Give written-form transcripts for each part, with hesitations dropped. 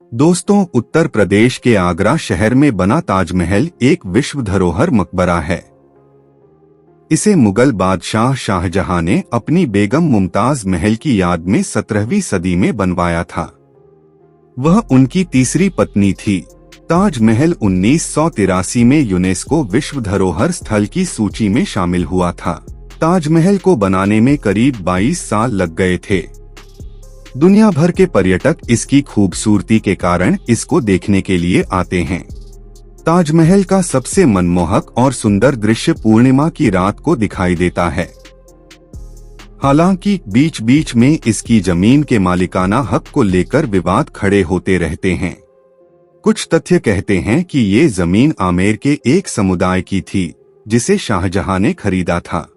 दोस्तों, उत्तर प्रदेश के आगरा शहर में बना ताजमहल एक विश्व धरोहर मकबरा है। इसे मुगल बादशाह शाहजहां ने अपनी बेगम मुमताज महल की याद में 17वीं सदी में बनवाया था। वह उनकी तीसरी पत्नी थी। ताजमहल 1983 में यूनेस्को विश्व धरोहर स्थल की सूची में शामिल हुआ था। ताजमहल को बनाने में करीब 22 साल लग गए थे। दुनिया भर के पर्यटक इसकी खूबसूरती के कारण इसको देखने के लिए आते हैं। ताजमहल का सबसे मनमोहक और सुंदर दृश्य पूर्णिमा की रात को दिखाई देता है। हालांकि बीच बीच में इसकी जमीन के मालिकाना हक को लेकर विवाद खड़े होते रहते हैं। कुछ तथ्य कहते हैं कि ये जमीन आमेर के एक समुदाय की थी, जिसे शाहजहां ने खरीदा था।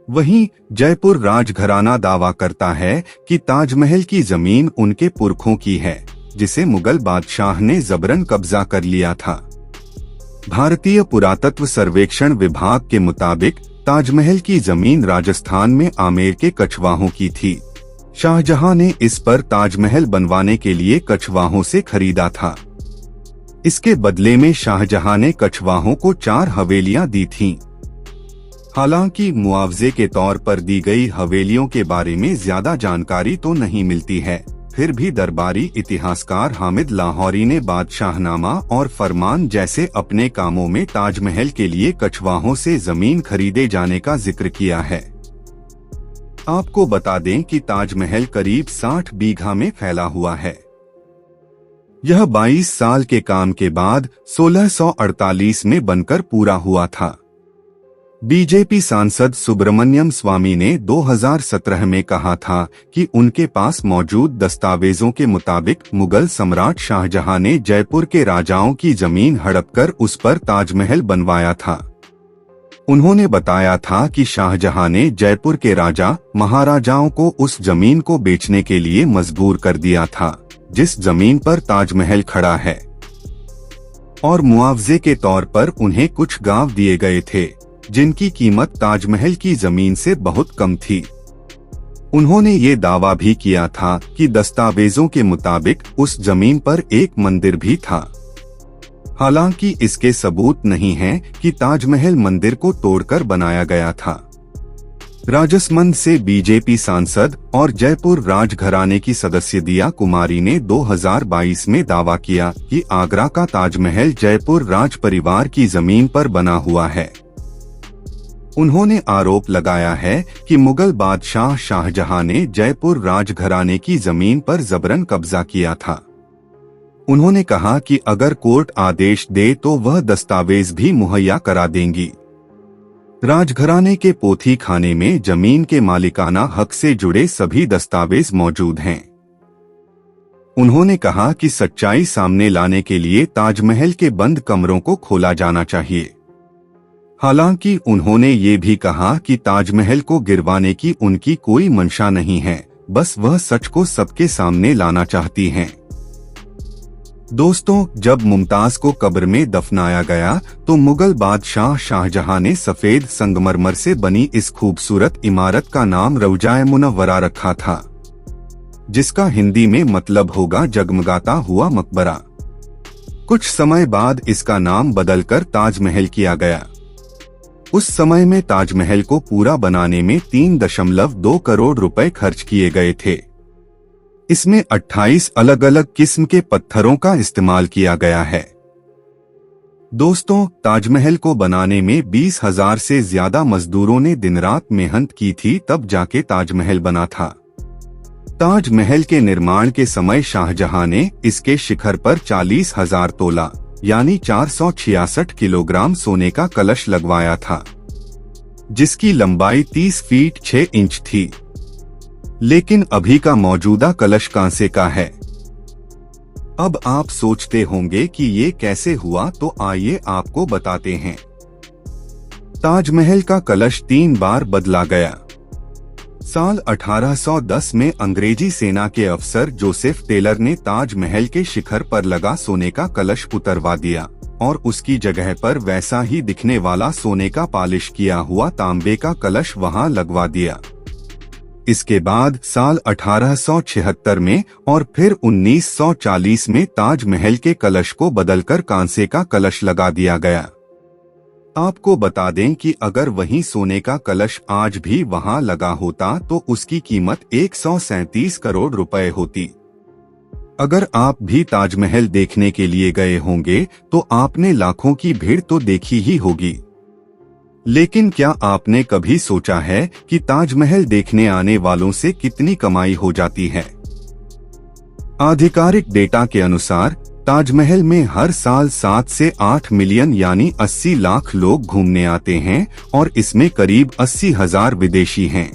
वहीं जयपुर राजघराना दावा करता है कि ताजमहल की जमीन उनके पुरखों की है, जिसे मुगल बादशाह ने जबरन कब्जा कर लिया था। भारतीय पुरातत्व सर्वेक्षण विभाग के मुताबिक ताजमहल की जमीन राजस्थान में आमेर के कछवाहों की थी। शाहजहां ने इस पर ताजमहल बनवाने के लिए कछवाहों से खरीदा था। इसके बदले में शाहजहां ने कछवाहों को 4 हवेलियां दी थीं। हालांकि मुआवजे के तौर पर दी गई हवेलियों के बारे में ज्यादा जानकारी तो नहीं मिलती है। फिर भी दरबारी इतिहासकार हामिद लाहौरी ने बादशाहनामा और फरमान जैसे अपने कामों में ताजमहल के लिए कछवाहों से जमीन खरीदे जाने का जिक्र किया है। आपको बता दें कि ताजमहल करीब 60 बीघा में फैला हुआ है। यह 22 साल के काम के बाद 1648 में बनकर पूरा हुआ था। बीजेपी सांसद सुब्रमण्यम स्वामी ने 2017 में कहा था कि उनके पास मौजूद दस्तावेजों के मुताबिक मुगल सम्राट शाहजहां ने जयपुर के राजाओं की जमीन हड़पकर उस पर ताजमहल बनवाया था। उन्होंने बताया था कि शाहजहां ने जयपुर के राजा महाराजाओं को उस जमीन को बेचने के लिए मजबूर कर दिया था, जिस जमीन पर ताजमहल खड़ा है, और मुआवजे के तौर पर उन्हें कुछ गांव दिए गए थे, जिनकी कीमत ताजमहल की जमीन से बहुत कम थी। उन्होंने ये दावा भी किया था कि दस्तावेजों के मुताबिक उस जमीन पर एक मंदिर भी था। हालांकि इसके सबूत नहीं हैं कि ताजमहल मंदिर को तोड़कर बनाया गया था। राजसमंद से बीजेपी सांसद और जयपुर राजघराने की सदस्य दिया कुमारी ने 2022 में दावा किया कि आगरा का ताजमहल जयपुर राज परिवार की जमीन पर बना हुआ है। उन्होंने आरोप लगाया है कि मुगल बादशाह शाहजहां ने जयपुर राजघराने की जमीन पर जबरन कब्जा किया था। उन्होंने कहा कि अगर कोर्ट आदेश दे तो वह दस्तावेज भी मुहैया करा देंगी। राजघराने के पोथी खाने में जमीन के मालिकाना हक से जुड़े सभी दस्तावेज मौजूद हैं। उन्होंने कहा कि सच्चाई सामने लाने के लिए ताजमहल के बंद कमरों को खोला जाना चाहिए। हालांकि उन्होंने ये भी कहा कि ताजमहल को गिरवाने की उनकी कोई मंशा नहीं है, बस वह सच को सबके सामने लाना चाहती हैं। दोस्तों, जब मुमताज को कब्र में दफनाया गया तो मुगल बादशाह शाहजहां ने सफेद संगमरमर से बनी इस खूबसूरत इमारत का नाम रौजाए मुनव्वरा रखा था, जिसका हिंदी में मतलब होगा जगमगाता हुआ मकबरा। कुछ समय बाद इसका नाम बदलकर ताजमहल किया गया। उस समय में ताजमहल को पूरा बनाने में 3.2 करोड़ रुपए खर्च किए गए थे। इसमें 28 अलग अलग किस्म के पत्थरों का इस्तेमाल किया गया है। दोस्तों, ताजमहल को बनाने में 20,000 से ज्यादा मजदूरों ने दिन रात मेहनत की थी, तब जाके ताजमहल बना था। ताजमहल के निर्माण के समय शाहजहां ने इसके शिखर पर 40,000 तोला यानी 466 किलोग्राम सोने का कलश लगवाया था, जिसकी लंबाई 30 फीट 6 इंच थी। लेकिन अभी का मौजूदा कलश कांसे का है। अब आप सोचते होंगे कि ये कैसे हुआ, तो आइए आपको बताते हैं। ताजमहल का कलश 3 बार बदला गया। साल 1810 में अंग्रेजी सेना के अफसर जोसेफ टेलर ने ताजमहल के शिखर पर लगा सोने का कलश उतरवा दिया और उसकी जगह पर वैसा ही दिखने वाला सोने का पॉलिश किया हुआ तांबे का कलश वहां लगवा दिया। इसके बाद साल 1876 में और फिर 1940 में ताजमहल के कलश को बदलकर कांसे का कलश लगा दिया गया। आपको बता दें कि अगर वहीं सोने का कलश आज भी वहां लगा होता तो उसकी कीमत 137 करोड़ रुपए होती। अगर आप भी ताजमहल देखने के लिए गए होंगे तो आपने लाखों की भीड़ तो देखी ही होगी, लेकिन क्या आपने कभी सोचा है कि ताजमहल देखने आने वालों से कितनी कमाई हो जाती है? आधिकारिक डेटा के अनुसार ताजमहल में हर साल 7 से 8 मिलियन यानी 80 लाख लोग घूमने आते हैं और इसमें करीब 80,000 विदेशी हैं।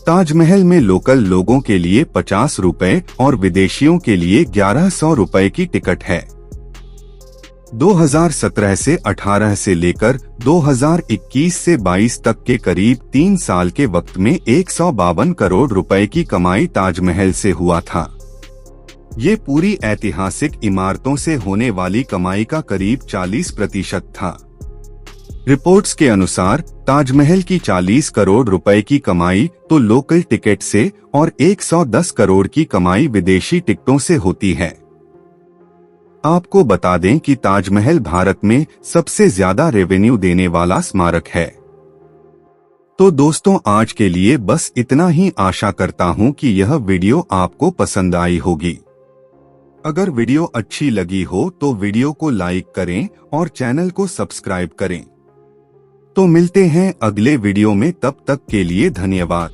ताजमहल में लोकल लोगों के लिए 50 रुपए और विदेशियों के लिए 1100 रुपए की टिकट है। 2017 से 18 से लेकर 2021 से 22 तक के करीब 3 साल के वक्त में 152 करोड़ रुपए की कमाई ताजमहल से हुआ था। ये पूरी ऐतिहासिक इमारतों से होने वाली कमाई का करीब 40% था। रिपोर्ट्स के अनुसार ताजमहल की 40 करोड़ रुपए की कमाई तो लोकल टिकट से और 110 करोड़ की कमाई विदेशी टिकटों से होती है। आपको बता दें कि ताजमहल भारत में सबसे ज्यादा रेवेन्यू देने वाला स्मारक है। तो दोस्तों, आज के लिए बस इतना ही। आशा करता हूं कि यह वीडियो आपको पसंद आई होगी। अगर वीडियो अच्छी लगी हो तो वीडियो को लाइक करें और चैनल को सब्सक्राइब करें। तो मिलते हैं अगले वीडियो में, तब तक के लिए धन्यवाद।